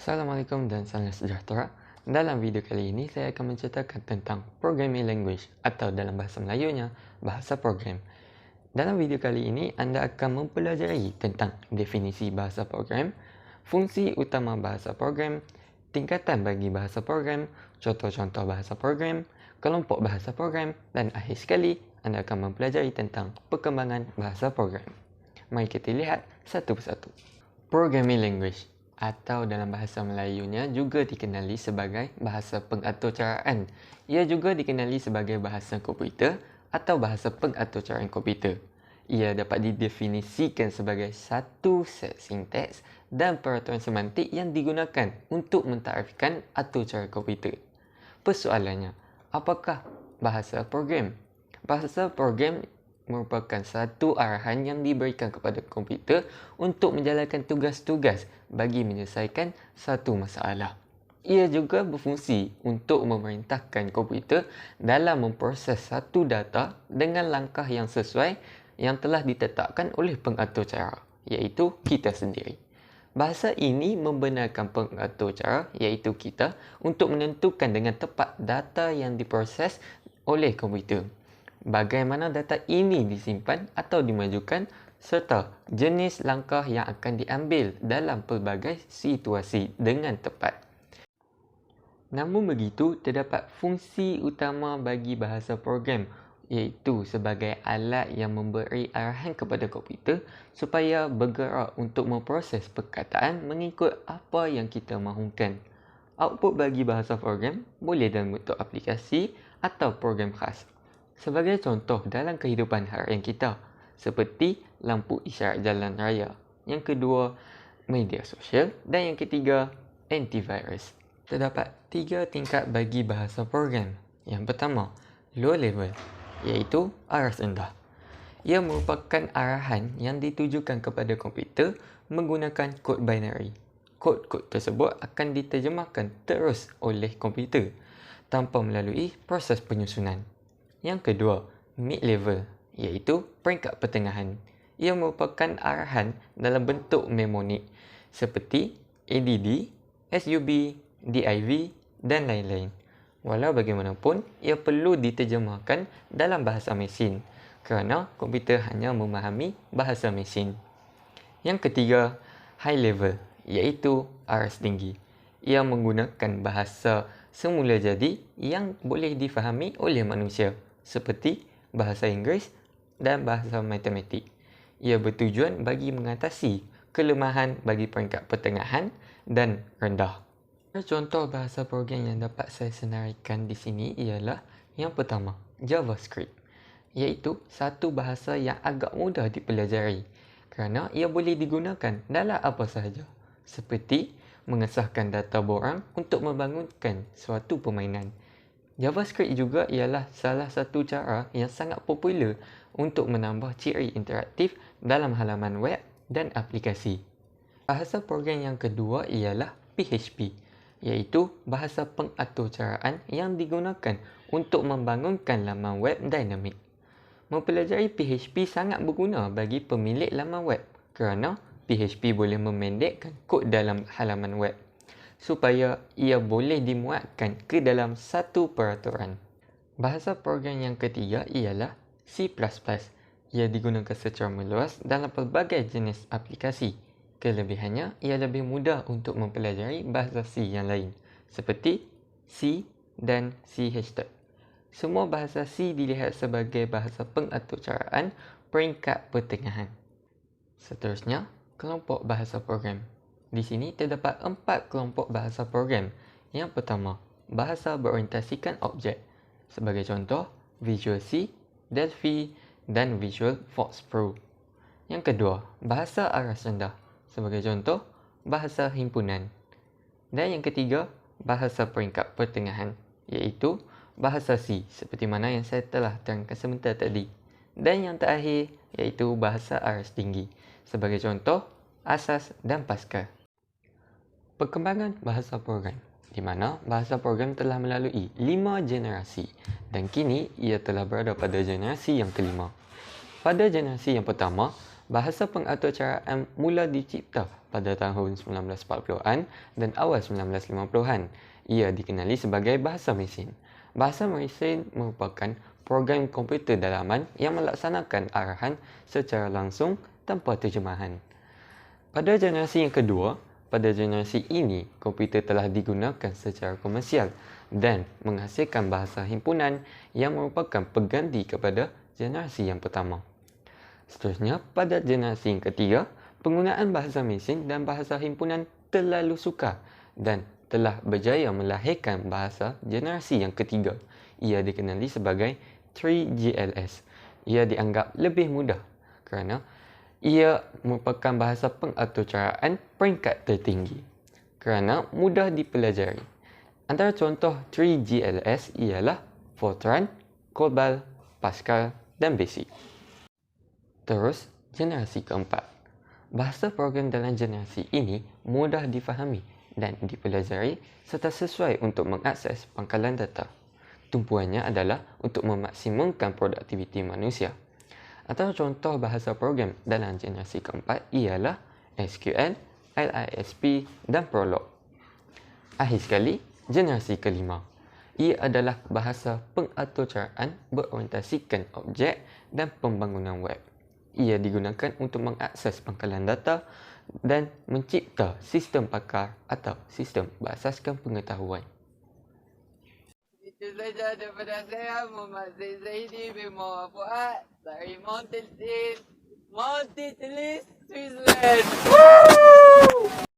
Assalamualaikum dan salam sejahtera. Dalam video kali ini, saya akan menceritakan tentang programming language atau dalam bahasa Melayunya, bahasa program. Dalam video kali ini, anda akan mempelajari tentang definisi bahasa program, fungsi utama bahasa program, tingkatan bagi bahasa program, contoh-contoh bahasa program, kelompok bahasa program dan akhir sekali, anda akan mempelajari tentang perkembangan bahasa program. Mari kita lihat satu persatu. Programming language atau dalam bahasa Melayunya juga dikenali sebagai bahasa pengaturcaraan. Ia juga dikenali sebagai bahasa komputer atau bahasa pengaturcaraan komputer. Ia dapat didefinisikan sebagai satu set sinteks dan peraturan semantik yang digunakan untuk mentarifkan aturcara komputer. Persoalannya, apakah bahasa program? Bahasa program merupakan satu arahan yang diberikan kepada komputer untuk menjalankan tugas-tugas bagi menyelesaikan satu masalah. Ia juga berfungsi untuk memerintahkan komputer dalam memproses satu data dengan langkah yang sesuai yang telah ditetapkan oleh pengatur cara, iaitu kita sendiri. Bahasa ini membenarkan pengatur cara, iaitu kita, untuk menentukan dengan tepat data yang diproses oleh komputer, bagaimana data ini disimpan atau dimajukan, serta jenis langkah yang akan diambil dalam pelbagai situasi dengan tepat. Namun begitu, terdapat fungsi utama bagi bahasa program, iaitu sebagai alat yang memberi arahan kepada komputer supaya bergerak untuk memproses perkataan mengikut apa yang kita mahukan. Output bagi bahasa program boleh dalam bentuk aplikasi atau program khas. Sebagai contoh dalam kehidupan harian kita, seperti lampu isyarat jalan raya. Yang kedua, media sosial. Dan yang ketiga, antivirus. Terdapat 3 tingkat bagi bahasa program. Yang pertama, low level, iaitu aras rendah. Ia merupakan arahan yang ditujukan kepada komputer menggunakan kod binary. Kod-kod tersebut akan diterjemahkan terus oleh komputer tanpa melalui proses penyusunan. Yang kedua, mid-level, iaitu peringkat pertengahan. Ia merupakan arahan dalam bentuk mnemonik seperti ADD, SUB, DIV dan lain-lain. Walau bagaimanapun, ia perlu diterjemahkan dalam bahasa mesin kerana komputer hanya memahami bahasa mesin. Yang ketiga, high level, iaitu aras tinggi. Ia menggunakan bahasa semula jadi yang boleh difahami oleh manusia, seperti bahasa Inggeris dan bahasa matematik. Ia bertujuan bagi mengatasi kelemahan bagi peringkat pertengahan dan rendah. Contoh bahasa program yang dapat saya senaraikan di sini ialah yang pertama, JavaScript, iaitu satu bahasa yang agak mudah dipelajari kerana ia boleh digunakan dalam apa sahaja, seperti mengesahkan data borang untuk membangunkan suatu permainan. JavaScript juga ialah salah satu cara yang sangat popular untuk menambah ciri interaktif dalam halaman web dan aplikasi. Bahasa program yang kedua ialah PHP, iaitu bahasa pengaturcaraan yang digunakan untuk membangunkan laman web dinamik. Mempelajari PHP sangat berguna bagi pemilik laman web kerana PHP boleh memendekkan kod dalam halaman web supaya ia boleh dimuatkan ke dalam satu peraturan. Bahasa program yang ketiga ialah C++. Ia digunakan secara meluas dalam pelbagai jenis aplikasi. Kelebihannya, ia lebih mudah untuk mempelajari bahasa C yang lain, seperti C dan C#. Semua bahasa C dilihat sebagai bahasa pengaturcaraan peringkat pertengahan. Seterusnya, kelompok bahasa program. Di sini terdapat 4 kelompok bahasa program. Yang pertama, bahasa berorientasikan objek. Sebagai contoh, Visual C, Delphi dan Visual Force Pro. Yang kedua, bahasa aras rendah. Sebagai contoh, bahasa himpunan. Dan yang ketiga, bahasa peringkat pertengahan, iaitu bahasa C, seperti mana yang saya telah terangkan sebentar tadi. Dan yang terakhir, iaitu bahasa aras tinggi. Sebagai contoh, Asas dan Pascal. Perkembangan bahasa program, di mana bahasa program telah melalui 5 generasi dan kini ia telah berada pada generasi yang kelima. Pada generasi yang pertama, Bahasa pengaturcaraan mula dicipta pada tahun 1940-an dan awal 1950-an. Ia dikenali sebagai bahasa mesin. Bahasa mesin merupakan program komputer dalaman yang melaksanakan arahan secara langsung tanpa terjemahan. Pada generasi yang kedua, pada generasi ini, komputer telah digunakan secara komersial dan menghasilkan bahasa himpunan yang merupakan pengganti kepada generasi yang pertama. Seterusnya, pada generasi yang ketiga, penggunaan bahasa mesin dan bahasa himpunan terlalu sukar dan telah berjaya melahirkan bahasa generasi yang ketiga. Ia dikenali sebagai 3GLS. Ia dianggap lebih mudah kerana ia merupakan bahasa pengaturcaraan peringkat tertinggi kerana mudah dipelajari. Antara contoh 3GLS ialah Fortran, COBOL, Pascal dan BASIC. Terus, generasi keempat. Bahasa program dalam generasi ini mudah difahami dan dipelajari serta sesuai untuk mengakses pangkalan data. Tumpuannya adalah untuk memaksimumkan produktiviti manusia. Antara contoh bahasa program dalam generasi keempat ialah SQL, LISP dan Prolog. Akhir sekali, generasi kelima. Ia adalah bahasa pengaturcaraan berorientasikan objek dan pembangunan web. Ia digunakan untuk mengakses pangkalan data dan mencipta sistem pakar atau sistem berasaskan pengetahuan. Itu saja daripada saya, Muhammad Zaidi bin Muhammad Fuad dari Mountain List, Switzerland. Woo!